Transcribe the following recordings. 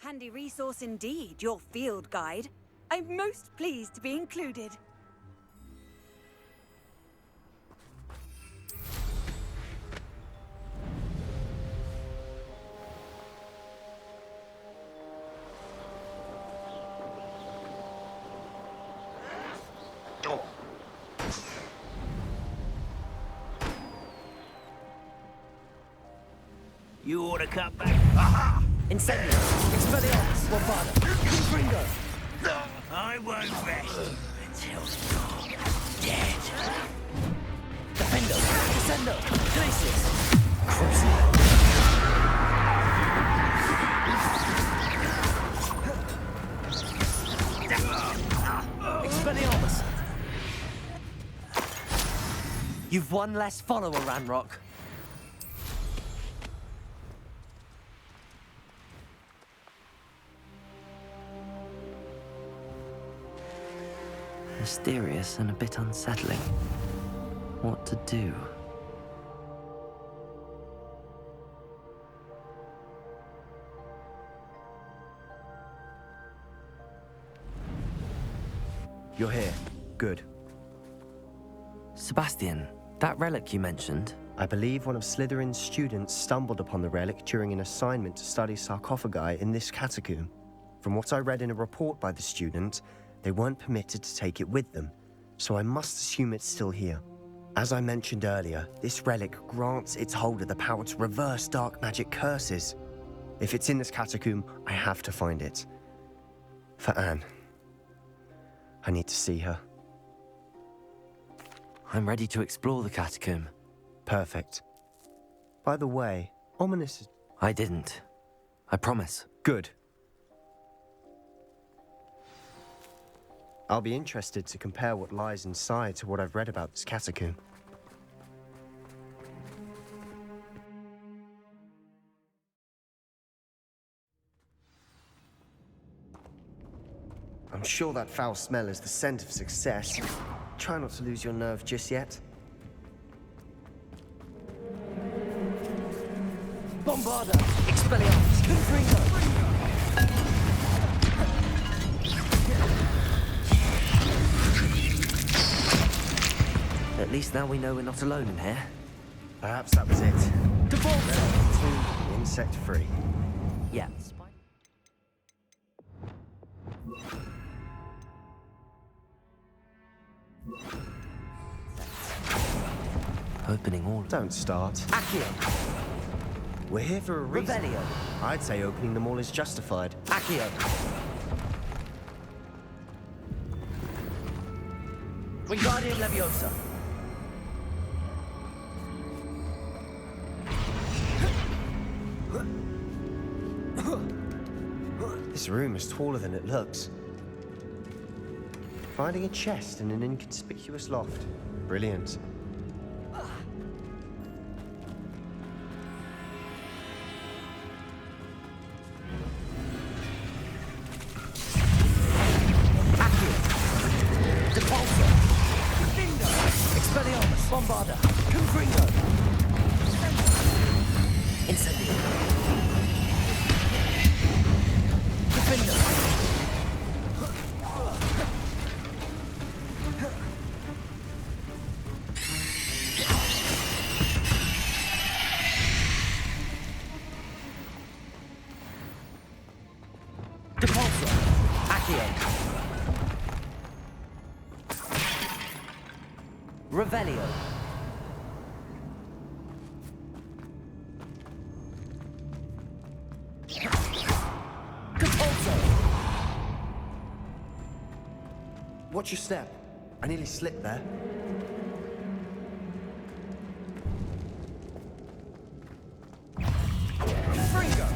Handy resource indeed, your field guide. I'm most pleased to be included. You ought to cut back. Aha! Incendio! Expelliarmus! Bombarda! Confringo! I won't rest until you're dead. Defendo! Descendo! Glacius! Expelliarmus! You've one less follower, Ranrock. Mysterious and a bit unsettling. What to do? You're here. Good. Sebastian, that relic you mentioned. I believe one of Slytherin's students stumbled upon the relic during an assignment to study sarcophagi in this catacomb. From what I read in a report by the student, they weren't permitted to take it with them, so I must assume it's still here. As I mentioned earlier, this relic grants its holder the power to reverse dark magic curses. If it's in this catacomb, I have to find it. For Anne. I need to see her. I'm ready to explore the catacomb. Perfect. By the way, ominous... I didn't. I promise. Good. I'll be interested to compare what lies inside to what I've read about this catacomb. I'm sure that foul smell is the scent of success. Try not to lose your nerve just yet. Bombarda! Expelliarmus! Confringo! At least now we know we're not alone in here. Perhaps that was it. Default! Insect-free. Yeah. Opening all. Don't start. Accio! We're here for a reason. Revelio! I'd say opening them all is justified. Accio! Wingardium Leviosa! This room is taller than it looks. Finding a chest in an inconspicuous loft. Brilliant. Expelliarmus! Bombarda! Confringo! Incendio! Defender! Depulso! Accio! Revelio! Watch your step. I nearly slipped there. Fringo!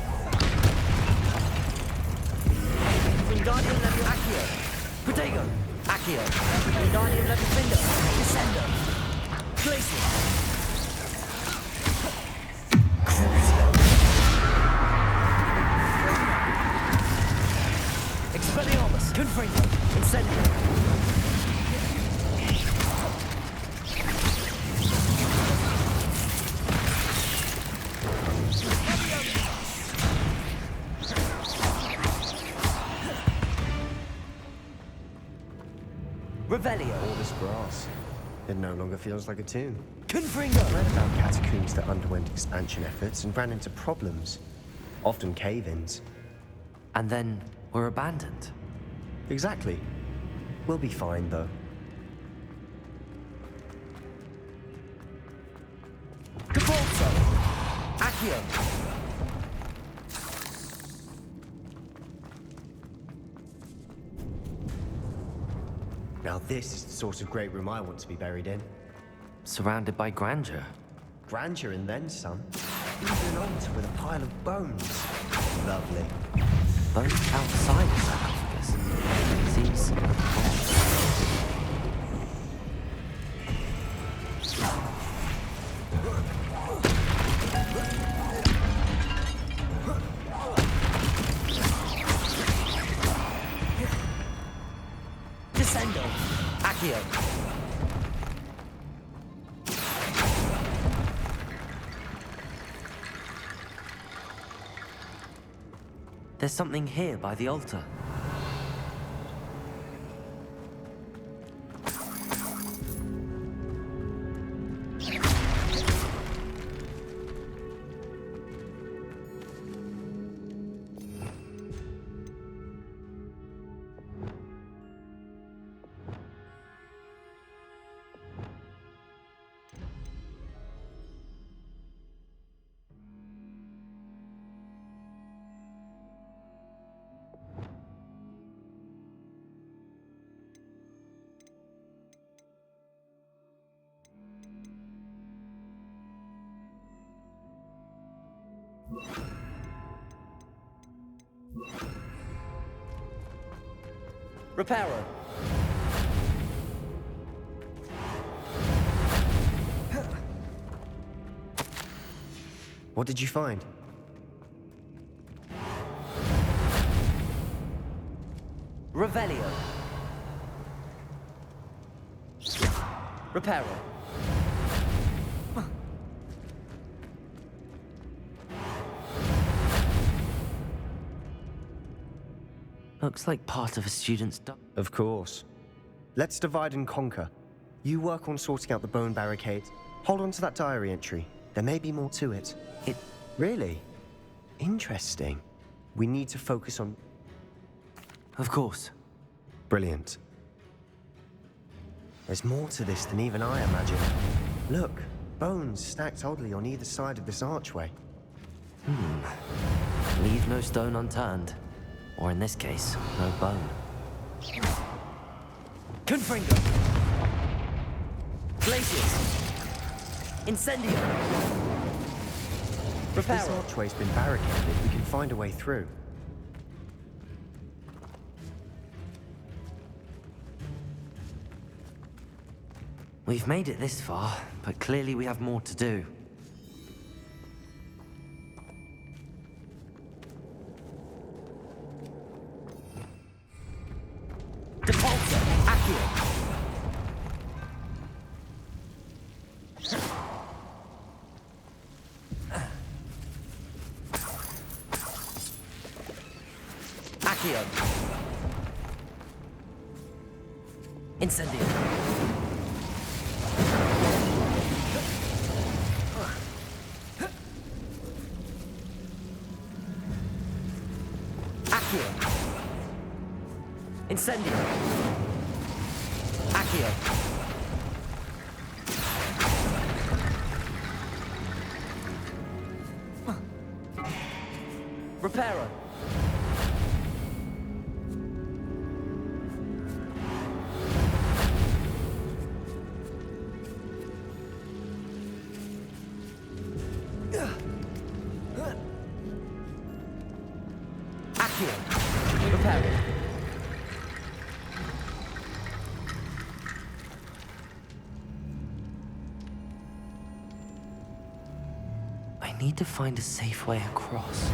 Wingardium Leviosa! Accio! Protego! Accio! Wingardium Leviosa! Descendo! Glacius! Expelliarmus! Confringo! Incendio! Revelio. All this grass. It no longer feels like a tomb. Confringo. I read about catacombs that underwent expansion efforts and ran into problems. Often cave-ins. And then were abandoned. Exactly. We'll be fine, though. Caporzo. Accio. Now this is the sort of great room I want to be buried in. Surrounded by grandeur. Grandeur and then some. Even an altar with a pile of bones. Lovely. Both outside the sarcophagus. Seems odd. Descendo. Accio. There's something here by the altar. Reparo. What did you find? Revelio. Reparo. Looks like part of a student's Of course. Let's divide and conquer. You work on sorting out the bone barricade. Hold on to that diary entry. There may be more to it. Really? Interesting. We need to focus on... Of course. Brilliant. There's more to this than even I imagined. Look, bones stacked oddly on either side of this archway. Leave no stone unturned. Or in this case, no bone. Confringo! Glacius! Incendio! If this Reparo! archway's been barricaded, we can find a way through. We've made it this far, but clearly we have more to do. Depulso! Accio! Accio! Incendio! Accio! Incendio! Accio! Reparo! Accio! Reparo! I need to find a safe way across.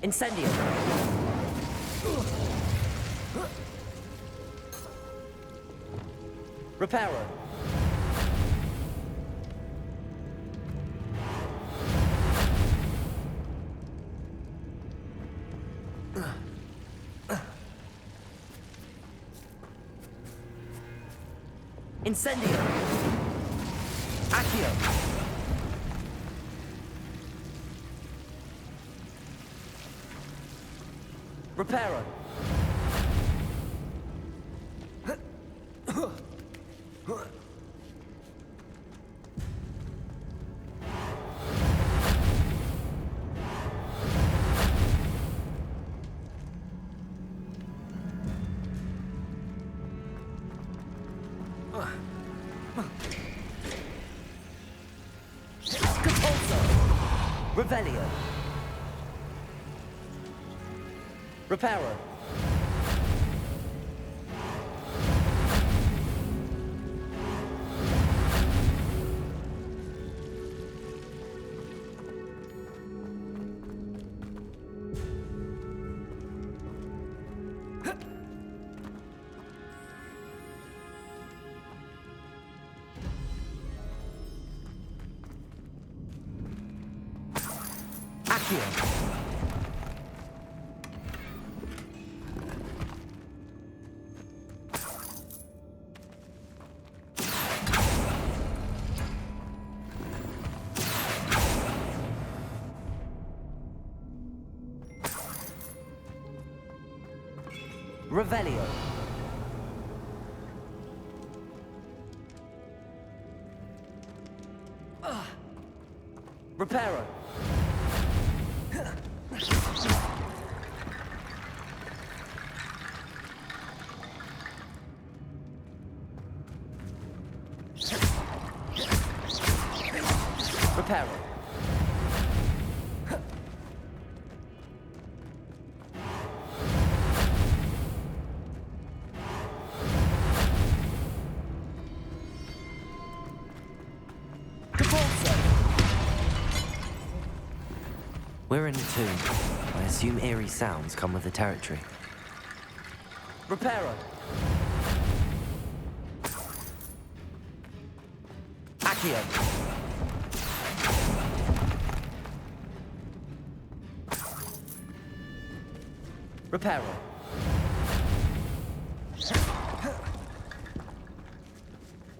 Incendio! Reparo! Incendio! Accio! Reparo! Revelio. Reparo. Accio. Revelio. Reparo. Reparo. We're in a tomb. I assume eerie sounds come with the territory. Reparo. Accio. Reparo.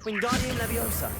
Wingardium Leviosa.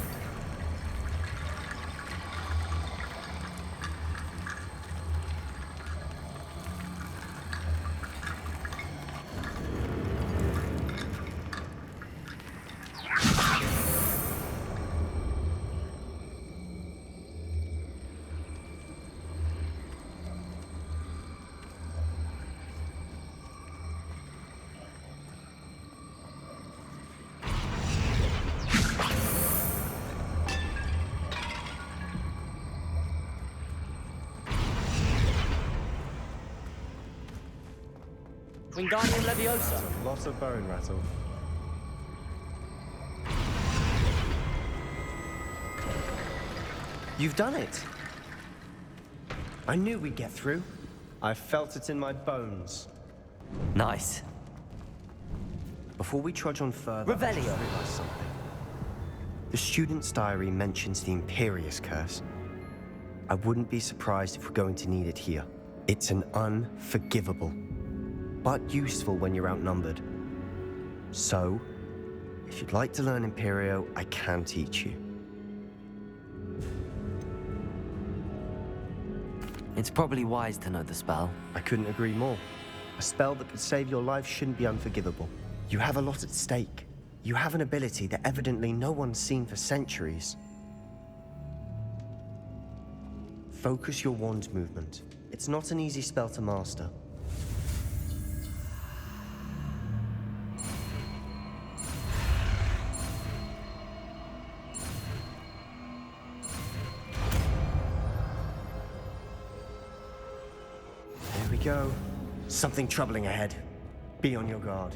Wingardium Leviosa. Lots of bone rattle. You've done it. I knew we'd get through. I felt it in my bones. Nice. Before we trudge on further, I Revelio. just realized something. The student's diary mentions the Imperious Curse. I wouldn't be surprised if we're going to need it here. It's an unforgivable, but useful when you're outnumbered. So, if you'd like to learn Imperio, I can teach you. It's probably wise to know the spell. I couldn't agree more. A spell that could save your life shouldn't be unforgivable. You have a lot at stake. You have an ability that evidently no one's seen for centuries. Focus your wand movement. It's not an easy spell to master. There we go. Something troubling ahead. Be on your guard.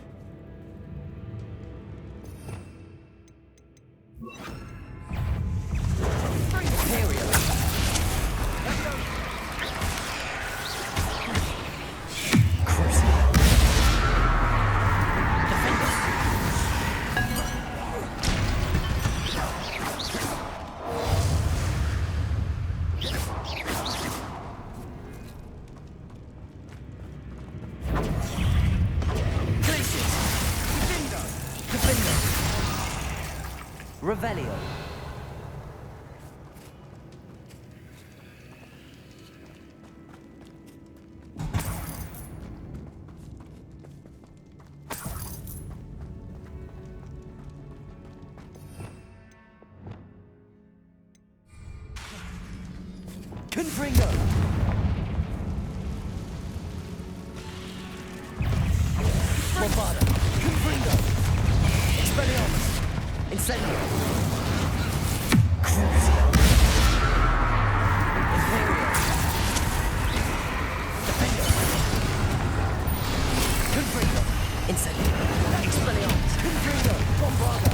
Glacier. Revelio. Confringo. Bombada. Confringo. Expelliarmus. Incendio. Crucio. Imperio. Defender. Confringo. Incendio. Expelliarmus. Confringo. Bombarda.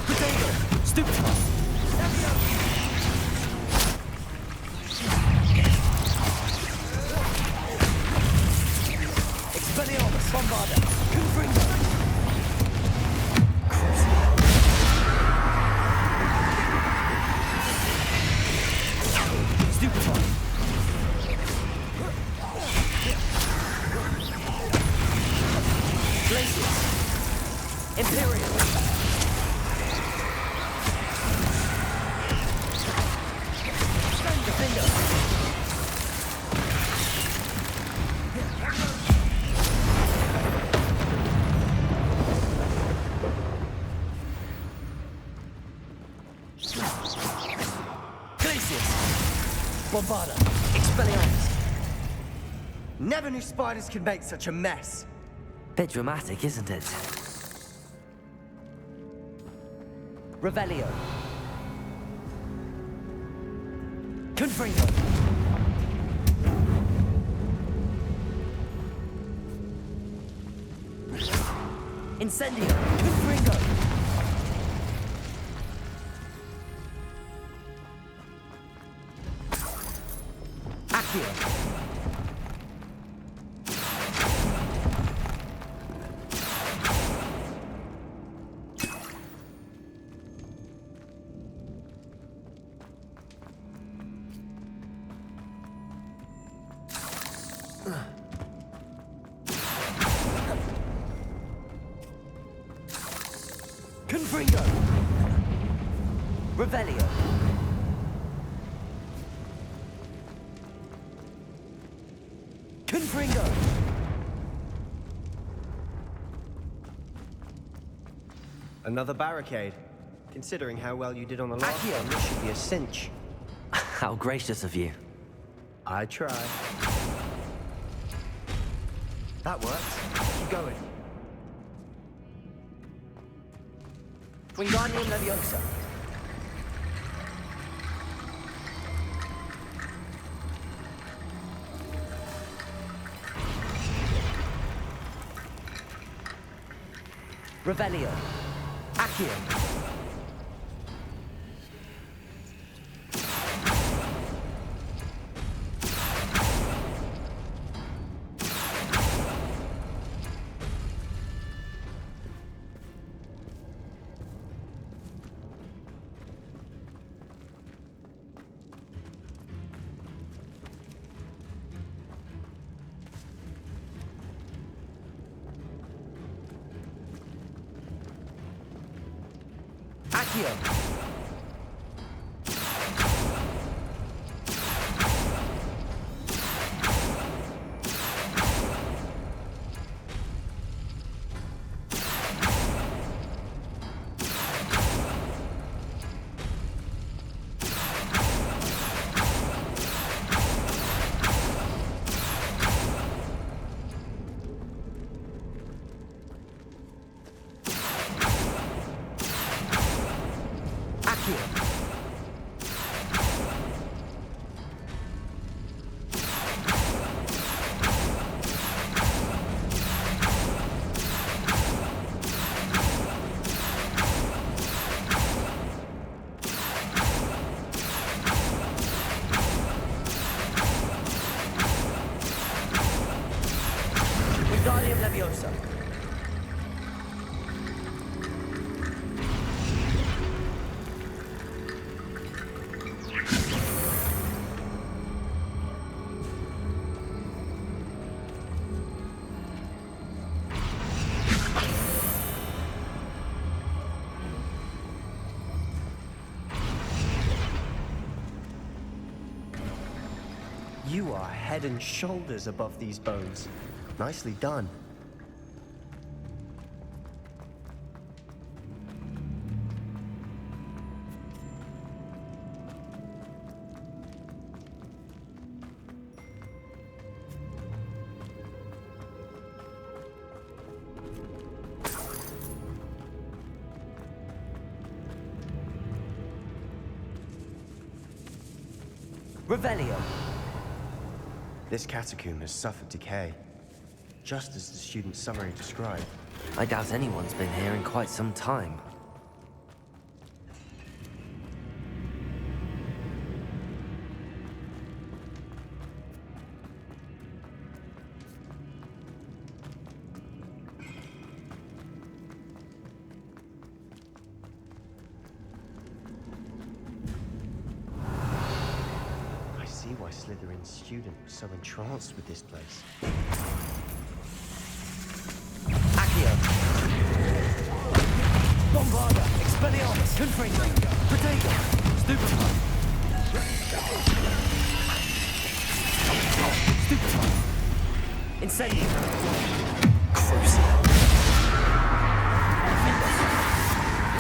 Potato. Stupefy. Expelliarmus, Bombarda, Confringo, Stupefy, Glacius, Imperial, Defender. Bombarda, Expelliarmus. Never knew spiders could make such a mess. Bit dramatic, isn't it? Revelio. Confringo. Incendio. Confringo. Accio. Confringo. Revelio. Confringo. Another barricade. Considering how well you did on the last Accio. one, this should be a cinch. How gracious of you. I try. That worked. Keep going. Wingardium Leviosa. Revelio. Accio. Accio. Wingardium Leviosa. head and shoulders above these bones. Nicely done. Revelio. This catacomb has suffered decay, just as the student's summary described. I doubt anyone's been here in quite some time. I see why Slytherin's student was so entranced with this place. Accio. Bombarda. Expelliarmus. Confringo. Protego. Stupefy. Stupefy. Incendio. Crucible.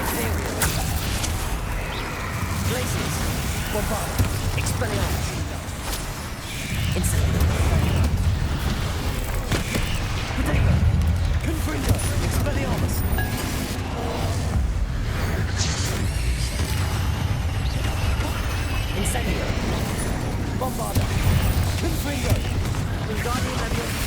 Ethereal. Glaciers. Bombarda. Expelliarmus. Incendio. Protego. Confringo. Expelliarmus. Incendio. Bombarda. Confringo. Wingardium Leviosa.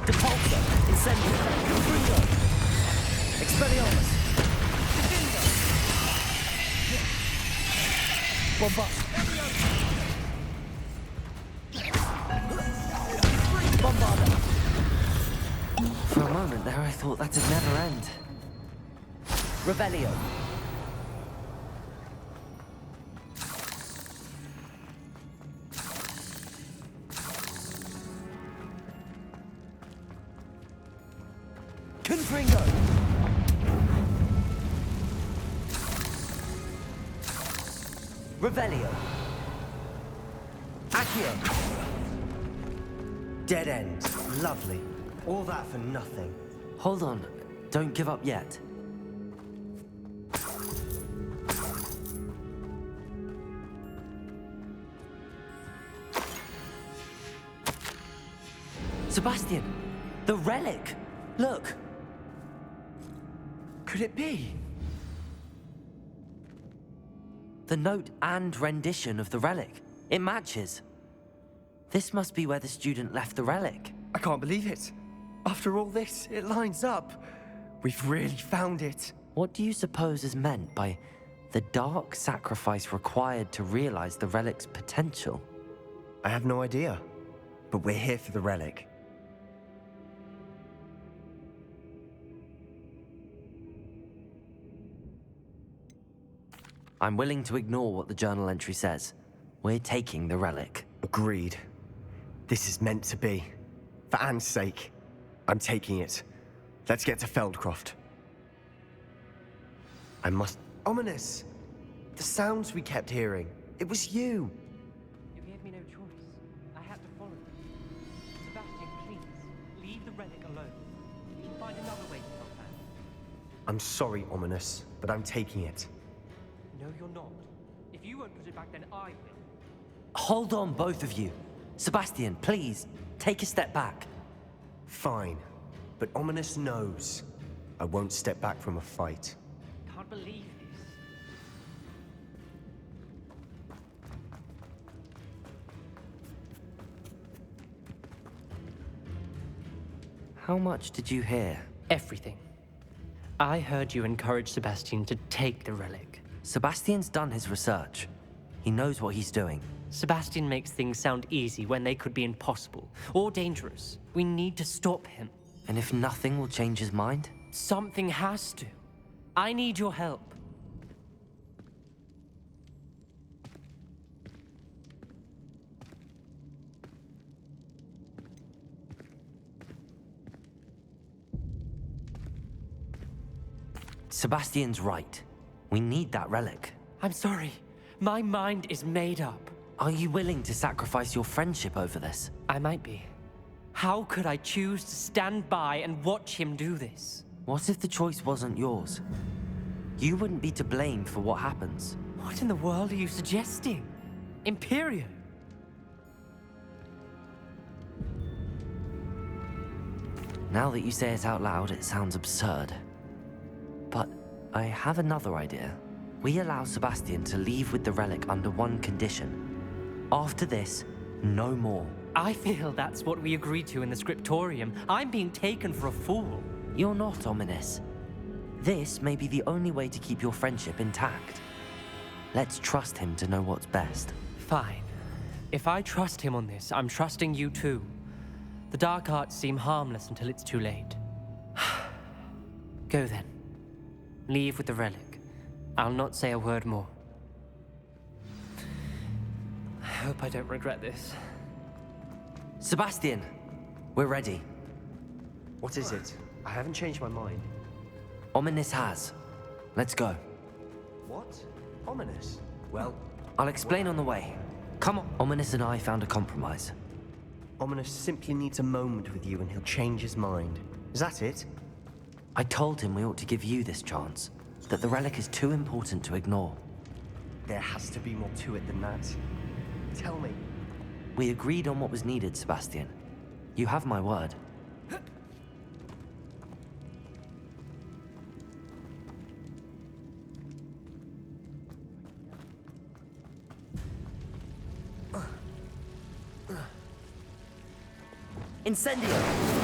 Depulso. Incendio. Confringo. Expelliarmus. Bombarda. Bombarda. For a moment there, I thought that'd never end. Revelio. Confringo. Revelio. Accio. Dead end. Lovely. All that for nothing. Hold on. Don't give up yet. Sebastian! The relic! Look! Could it be? The note and rendition of the relic. It matches. This must be where the student left the relic. I can't believe it. After all this, it lines up. We've really found it. What do you suppose is meant by the dark sacrifice required to realize the relic's potential? I have no idea. But we're here for the relic. I'm willing to ignore what the journal entry says. We're taking the relic. Agreed. This is meant to be. For Anne's sake. I'm taking it. Let's get to Feldcroft. I must... Ominous! The sounds we kept hearing. It was you. You gave me no choice. I had to follow you. Sebastian, please, leave the relic alone. We can find another way to help Anne. I'm sorry, Ominous, but I'm taking it. No, you're not. If you won't put it back, then I will. Hold on, both of you. Sebastian, please, take a step back. Fine. But Ominous knows. I won't step back from a fight. Can't believe this. How much did you hear? Everything. I heard you encourage Sebastian to take the relic. Sebastian's done his research. He knows what he's doing. Sebastian makes things sound easy when they could be impossible or dangerous. We need to stop him. And if nothing will change his mind? Something has to. I need your help. Sebastian's right. We need that relic. I'm sorry. My mind is made up. Are you willing to sacrifice your friendship over this? I might be. How could I choose to stand by and watch him do this? What if the choice wasn't yours? You wouldn't be to blame for what happens. What in the world are you suggesting? Imperium? Now that you say it out loud, it sounds absurd. But I have another idea. We allow Sebastian to leave with the relic under one condition. After this, no more. I feel that's what we agreed to in the scriptorium. I'm being taken for a fool. You're not ominous. This may be the only way to keep your friendship intact. Let's trust him to know what's best. Fine. If I trust him on this, I'm trusting you too. The dark arts seem harmless until it's too late. Go then. Leave with the relic. I'll not say a word more. I hope I don't regret this. Sebastian, we're ready. What is it? I haven't changed my mind. Ominous has. Let's go. What? Ominous? Well, I'll explain on the way. Come on. Ominous and I found a compromise. Ominous simply needs a moment with you and he'll change his mind. Is that it? I told him we ought to give you this chance, that the relic is too important to ignore. There has to be more to it than that. Tell me. We agreed on what was needed, Sebastian. You have my word. Incendio!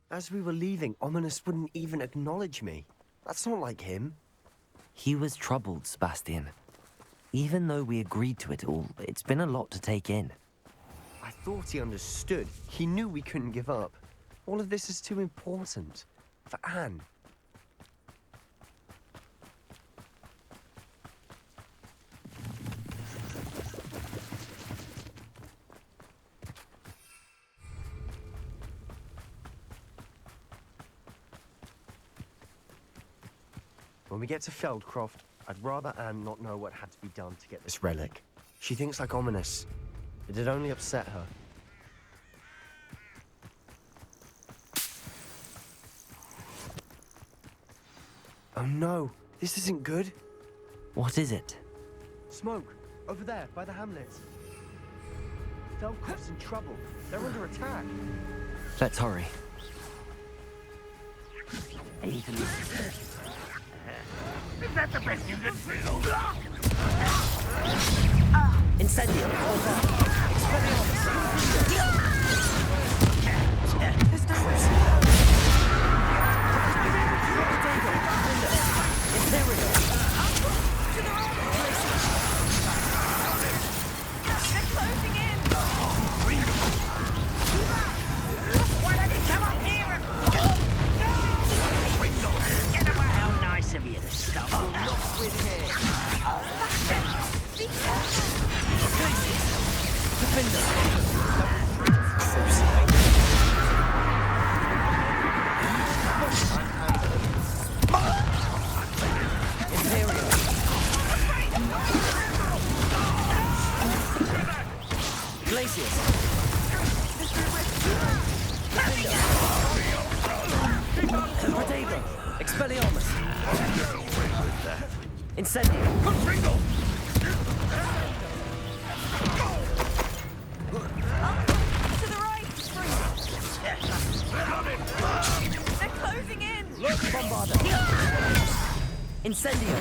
As we were leaving, Ominous wouldn't even acknowledge me. That's not like him. He was troubled, Sebastian. Even though we agreed to it all, it's been a lot to take in. I thought he understood. He knew we couldn't give up. All of this is too important. For Anne. When we get to Feldcroft, I'd rather Anne not know what had to be done to get this relic. She thinks like Ominous. It'd only upset her. Oh no, this isn't good. What is it? Smoke, over there, by the hamlet. Feldcroft's in trouble. They're under attack. Let's hurry. Is that the best you can do? Incendio! Incendio! Confringo! To the right! They're closing in! Look, Bombarder! Incendio!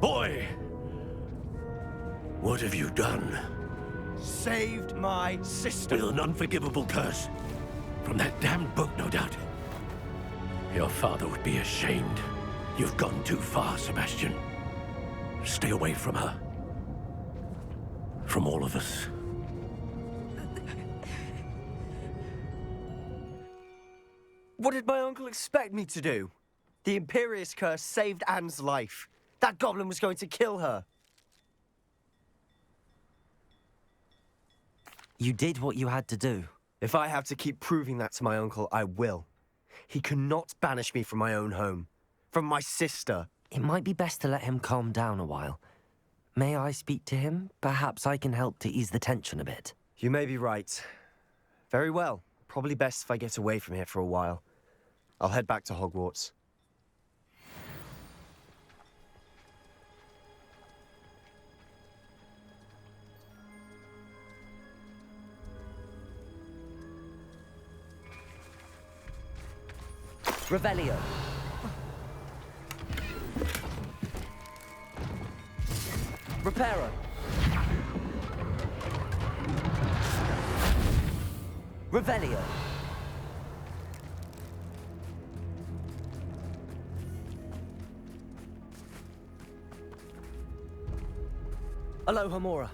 Boy! What have you done? Saved my sister. With an unforgivable curse. From that damned book, no doubt. Your father would be ashamed. You've gone too far, Sebastian. Stay away from her. From all of us. What did my uncle expect me to do? The Imperious curse saved Anne's life. That goblin was going to kill her. You did what you had to do. If I have to keep proving that to my uncle, I will. He cannot banish me from my own home. From my sister. It might be best to let him calm down a while. May I speak to him? Perhaps I can help to ease the tension a bit. You may be right. Very well. Probably best if I get away from here for a while. I'll head back to Hogwarts. Revelio. Reparo. Revelio. Alohomora.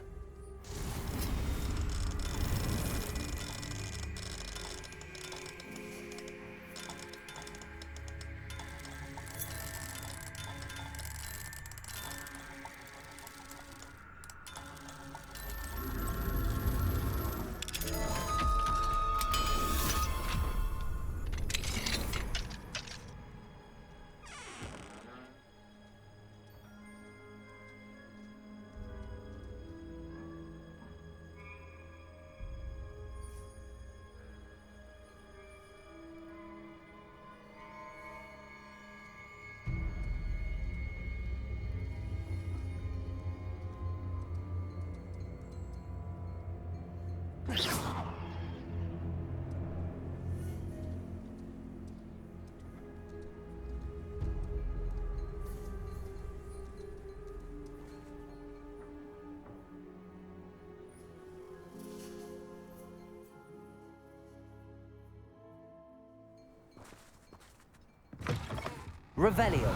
Revelio.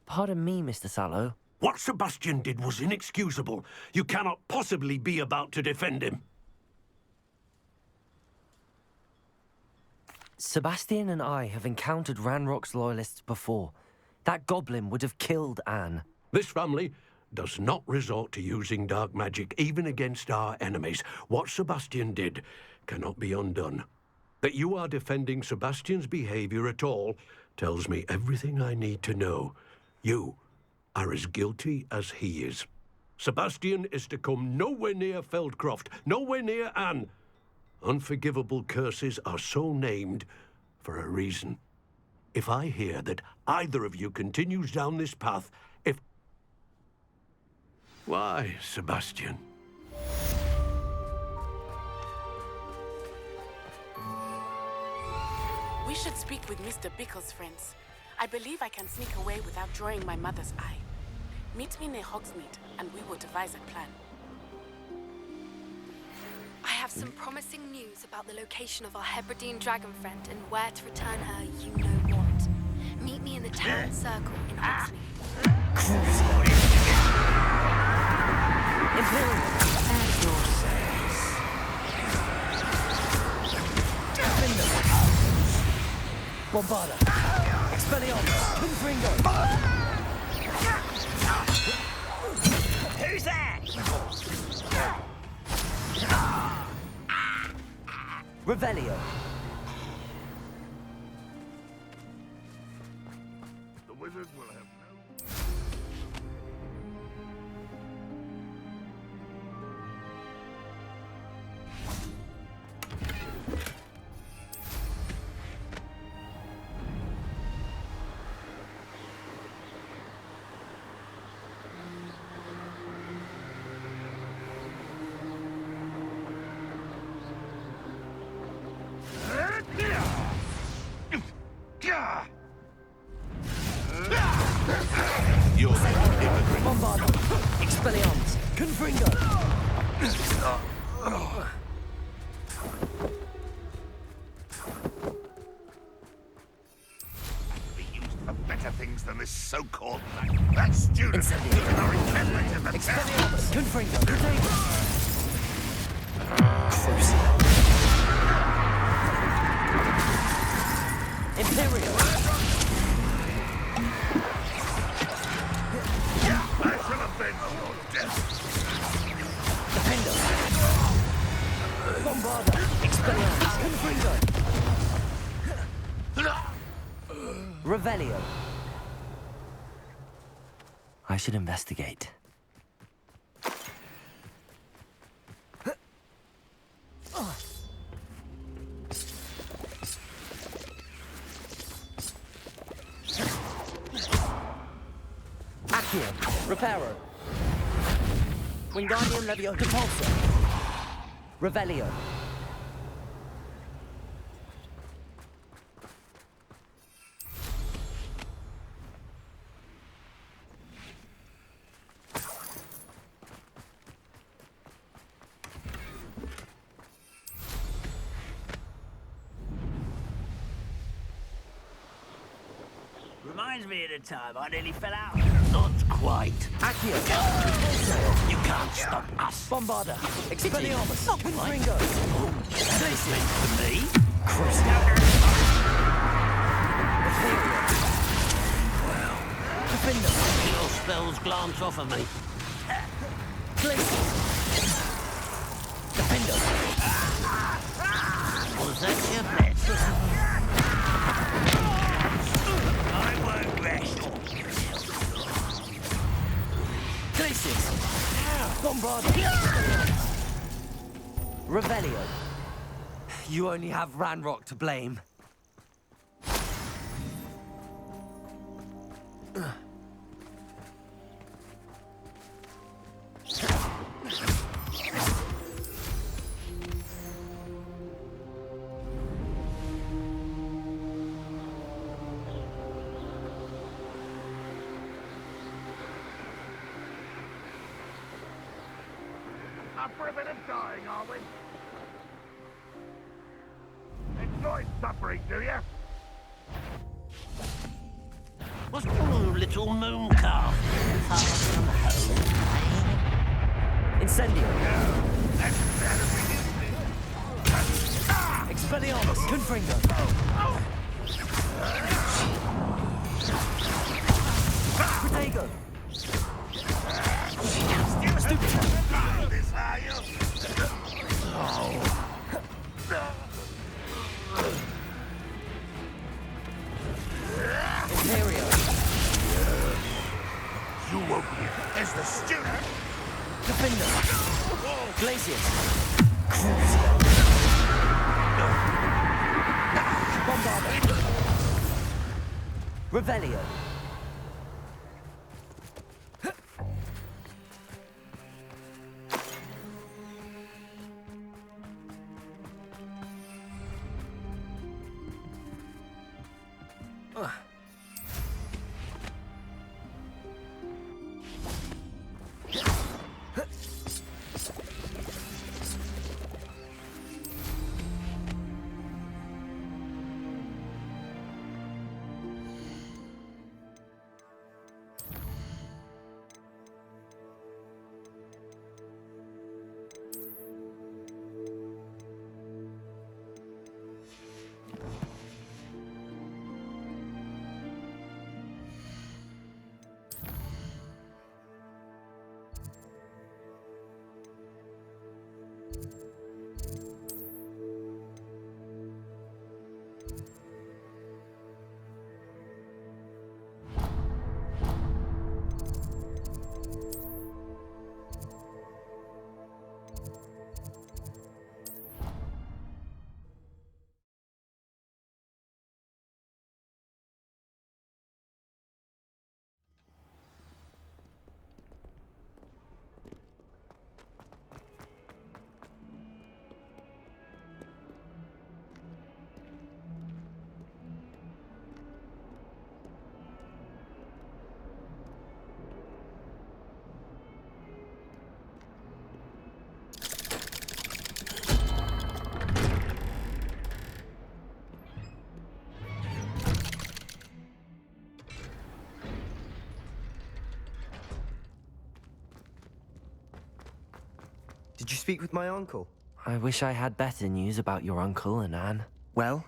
Pardon me, Mr. Sallow. What Sebastian did was inexcusable. You cannot possibly be about to defend him. Sebastian and I have encountered Ranrock's loyalists before. That goblin would have killed Anne. This family does not resort to using dark magic, even against our enemies. What Sebastian did cannot be undone. That you are defending Sebastian's behavior at all tells me everything I need to know. You are as guilty as he is. Sebastian is to come nowhere near Feldcroft, nowhere near Anne. Unforgivable curses are so named for a reason. If I hear that either of you continues down this path, Why, Sebastian? We should speak with Mr. Bickle's friends. I believe I can sneak away without drawing my mother's eye. Meet me near Hogsmeade, and we will devise a plan. I have some promising news about the location of our Hebridean dragon friend and where to return her you-know-what. Meet me in the town circle in Hogsmeade. Imperial, as yourselves. Bombarda. Expelliarmus. Confringo. Who's that? Revelio. The wizard will have no... You're an immigrant. Bombarda. Expelliarmus. Confringo. be used for better things than this so-called knight. That student Incendio. is our incumbent in the town. Expelliarmus. Confringo. Protego. Imperial. I shall avenge your death. Defendo. Bombarda. Expelliarmus. Confringo. Revelio. I should investigate. Accio. Reparo. Wingardium Leviosa Pulsar. Revelio. Reminds me of the time I nearly fell out. Not quite. Accio. You can't stop us. Bombarda. Expelliarmus. Confringo. Listen to me. Defender. Your spells glance off of me. Glacius. Defender. Was that your bet? I won't rest. Glacius. Bombarda. Revelio. You only have Ranrock to blame. Up for a bit of dying, are we? Enjoy suffering, do you? What's wrong, little moon calf? Far from home, Incendio. That's better than Expelliarmus. Confringo. Protego. Stupid. this, are you? Imperial. You woke me as the student. Defender. Glacius. Bombarda. Revelio. Did you speak with my uncle? I wish I had better news about your uncle and Anne. Well,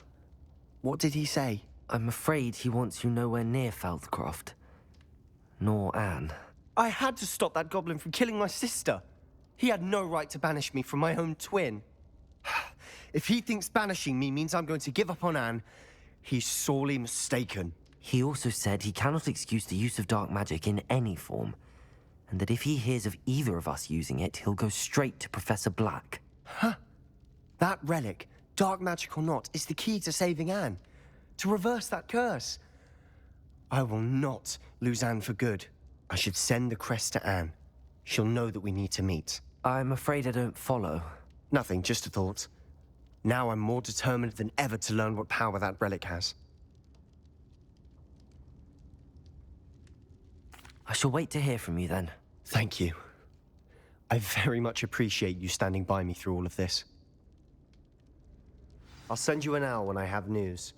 what did he say? I'm afraid he wants you nowhere near Feldcroft. Nor Anne. I had to stop that goblin from killing my sister. He had no right to banish me from my own twin. If he thinks banishing me means I'm going to give up on Anne, he's sorely mistaken. He also said he cannot excuse the use of dark magic in any form, and that if he hears of either of us using it, he'll go straight to Professor Black. Huh? That relic, dark magic or not, is the key to saving Anne. To reverse that curse. I will not lose Anne for good. I should send the crest to Anne. She'll know that we need to meet. I'm afraid I don't follow. Nothing, just a thought. Now I'm more determined than ever to learn what power that relic has. I shall wait to hear from you then. Thank you. I very much appreciate you standing by me through all of this. I'll send you an owl when I have news.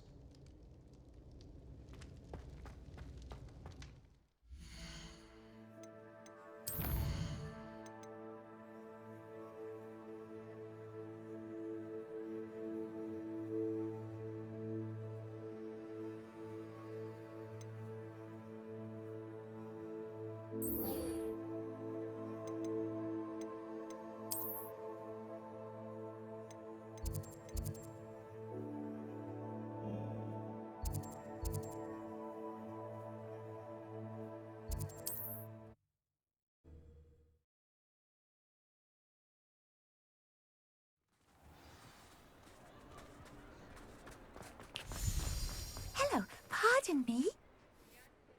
Hello, pardon me.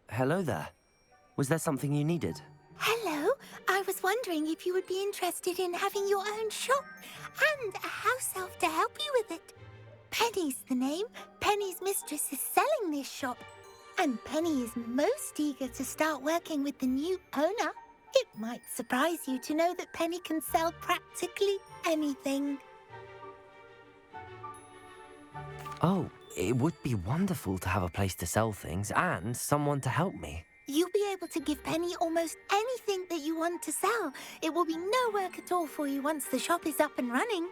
Hello there. Was there something you needed? Hello, I was wondering if you would be interested in having your own shop and a house elf to help you with it. Penny's the name. Penny's mistress is selling this shop, and Penny is most eager to start working with the new owner. It might surprise you to know that Penny can sell practically anything. Oh, it would be wonderful to have a place to sell things and someone to help me. You'll be able to give Penny almost anything that you want to sell. It will be no work at all for you once the shop is up and running.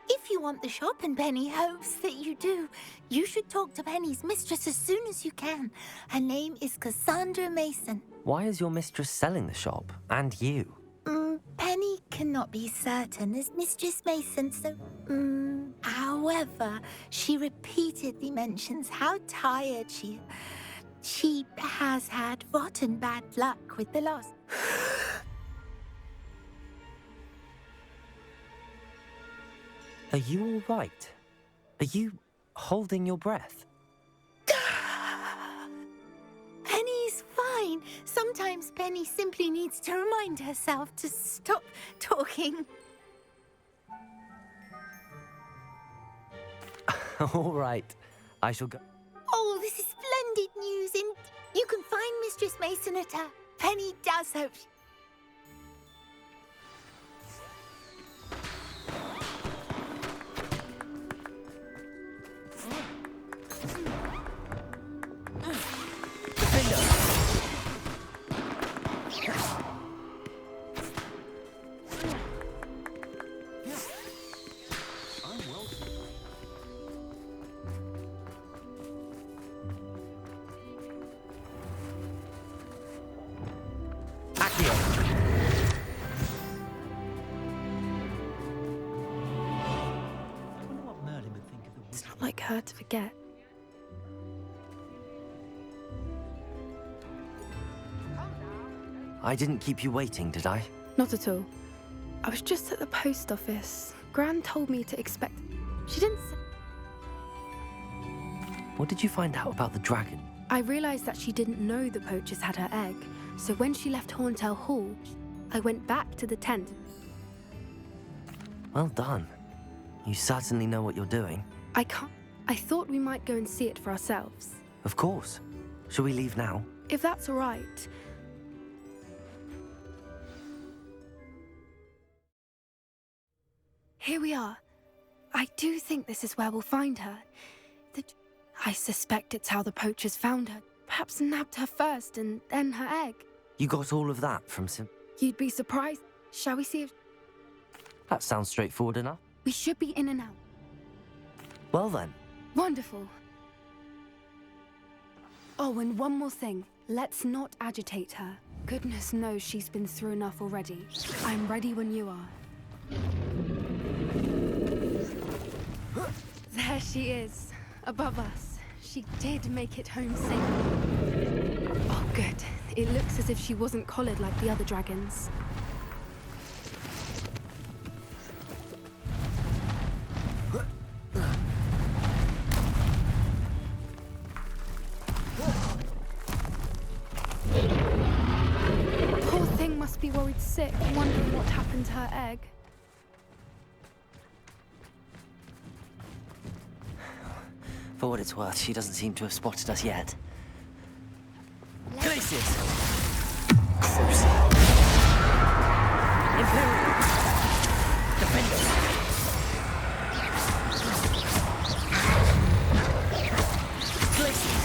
If you want the shop, and Penny hopes that you do, you should talk to Penny's mistress as soon as you can. Her name is Cassandra Mason. Why is your mistress selling the shop? And you? Penny cannot be certain as Mistress Mason, so... However, she repeatedly mentions how tired she has had rotten bad luck with the loss. Are you all right? Are you holding your breath? Penny's fine. Sometimes Penny simply needs to remind herself to stop talking. All right. I shall go. Oh, this is Mistress Masonetta. Penny does hope. It's not like her to forget. I didn't keep you waiting, did I? Not at all. I was just at the post office. Gran told me to expect... She didn't say... What did you find out about the dragon? I realized that she didn't know the poachers had her egg, so when she left Horntail Hall, I went back to the tent. Well done. You certainly know what you're doing. I can't... I thought we might go and see it for ourselves. Of course. Shall we leave now? If that's all right. Here we are. I do think this is where we'll find her. I suspect it's how the poachers found her. Perhaps nabbed her first and then her egg. You got all of that from You'd be surprised. Shall we see if... That sounds straightforward enough. We should be in and out. Well then. Wonderful. Oh, and one more thing. Let's not agitate her. Goodness knows she's been through enough already. I'm ready when you are. There she is, above us. She did make it home safely. Oh, good. It looks as if she wasn't collared like the other dragons. Poor thing must be worried sick, wondering what happened to her egg. For what it's worth, she doesn't seem to have spotted us yet. Glaciers! Imperial! Defenders! Glaciers!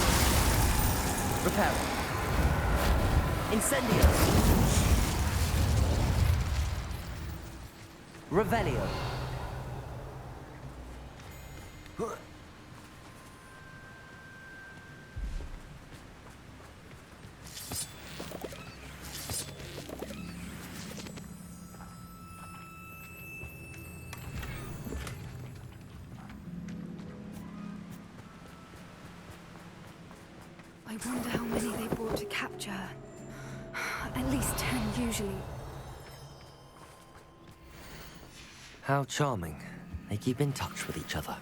Repel! Incendio! Revelio! I wonder how many they brought to capture her. At least 10 usually. How charming. They keep in touch with each other.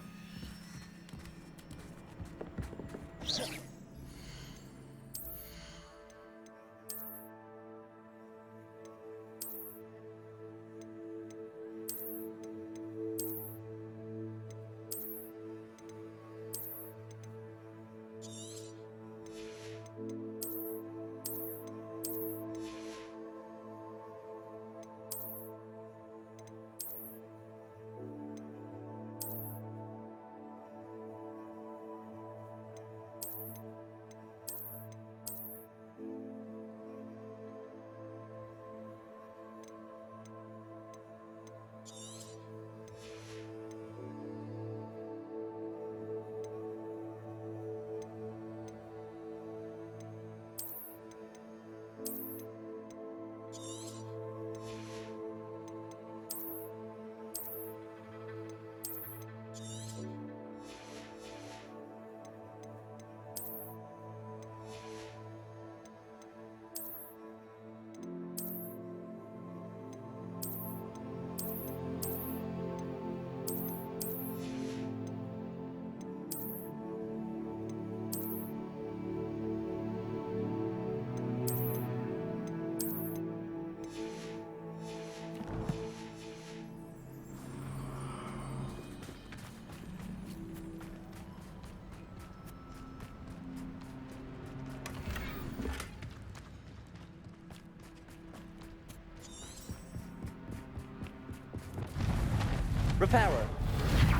Repairer.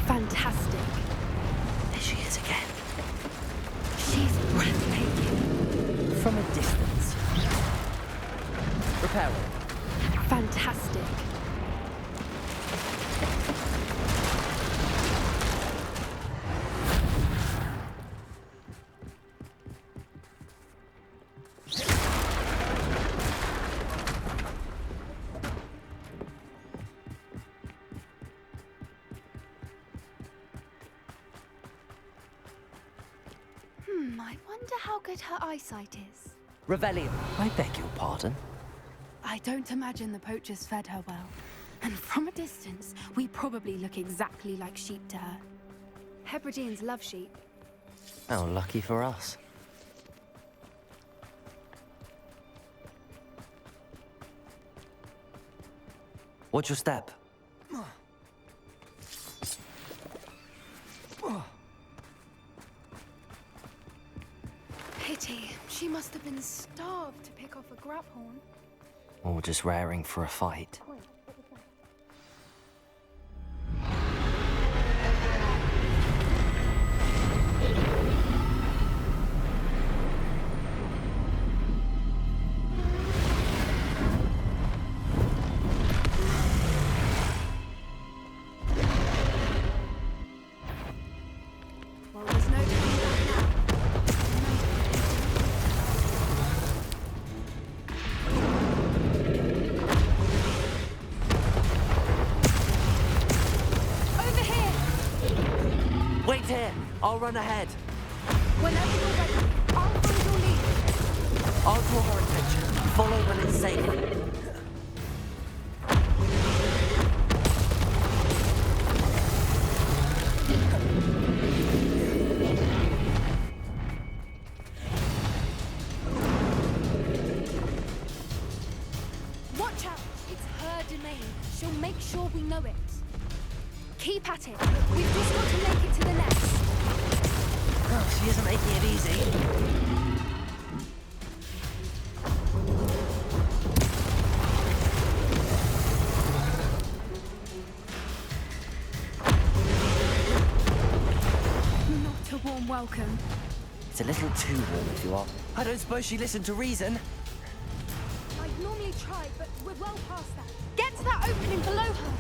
Fantastic. There she is again. She's breathtaking. From a distance. Repairer. Fantastic. I wonder how good her eyesight is. Revelio. I beg your pardon. I don't imagine the poachers fed her well. And from a distance, we probably look exactly like sheep to her. Hebrideans love sheep. How lucky for us. Watch your step. Pity. She must have been starved to pick off a grabhorn. Or just raring for a fight. Well, there's no turning back now. Over here! Wait here! I'll run ahead. Whenever you're ready, I'll find your lead. I'll draw her attention. Follow when it's safe. Watch out! It's her domain. She'll make sure we know it. Keep at it. We've just got to make it to the nest. Oh, she isn't making it easy. Not a warm welcome. It's a little too warm if you are. I don't suppose she listened to reason. I'd normally try, but we're well past that. Get to that opening below her.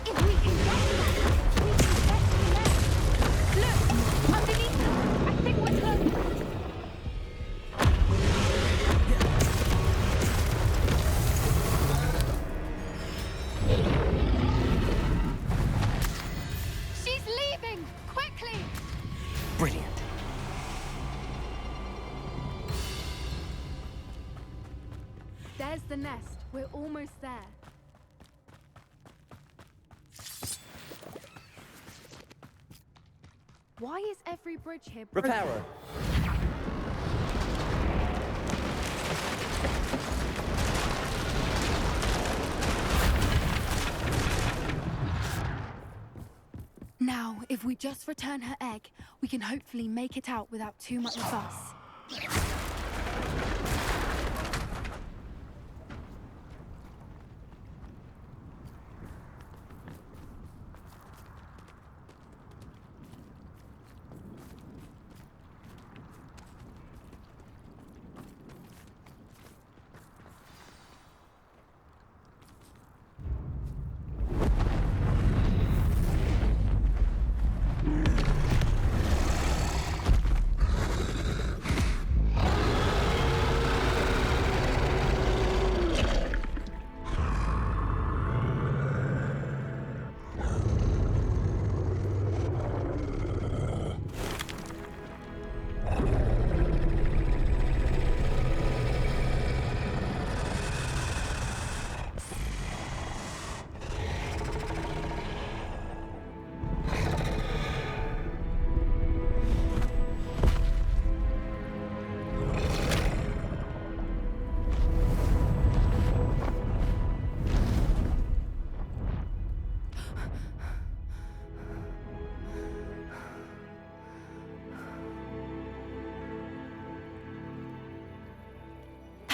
If we can get to that, we can get to the nest. Look, underneath her. I think we're close. She's leaving! Quickly! Brilliant. There's the nest. We're almost there. Why is every bridge here broken? Repairer. Now, if we just return her egg, we can hopefully make it out without too much fuss.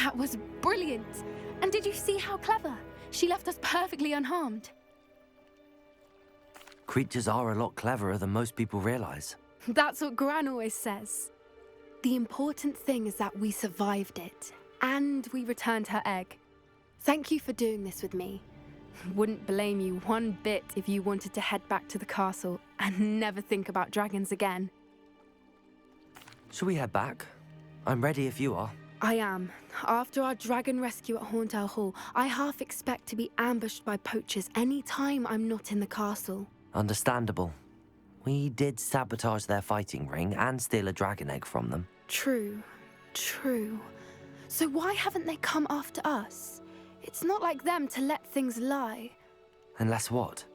That was brilliant. And did you see how clever? She left us perfectly unharmed. Creatures are a lot cleverer than most people realize. That's what Gran always says. The important thing is that we survived it, and we returned her egg. Thank you for doing this with me. Wouldn't blame you one bit if you wanted to head back to the castle and never think about dragons again. Shall we head back? I'm ready if you are. I am. After our dragon rescue at Hauntel Hall, I half expect to be ambushed by poachers any time I'm not in the castle. Understandable. We did sabotage their fighting ring and steal a dragon egg from them. True. So why haven't they come after us? It's not like them to let things lie. Unless what?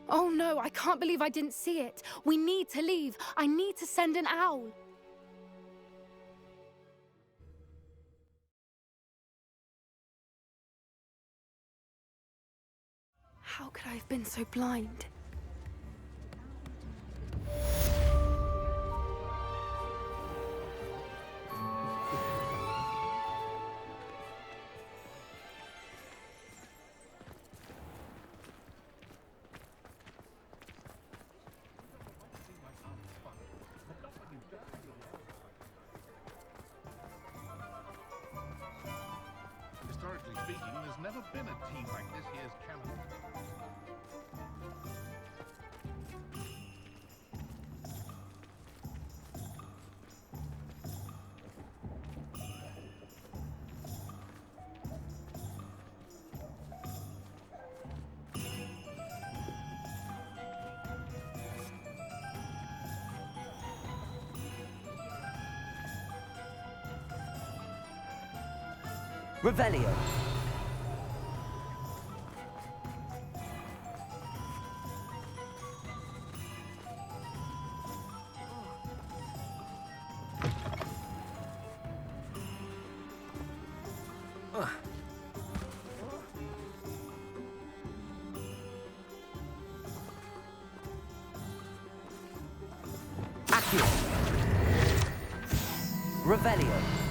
Oh no, I can't believe I didn't see it. We need to leave. I need to send an owl. How could I have been so blind? Historically speaking, there's never been a team like this year's calendar. Revelio. Accio. Revelio.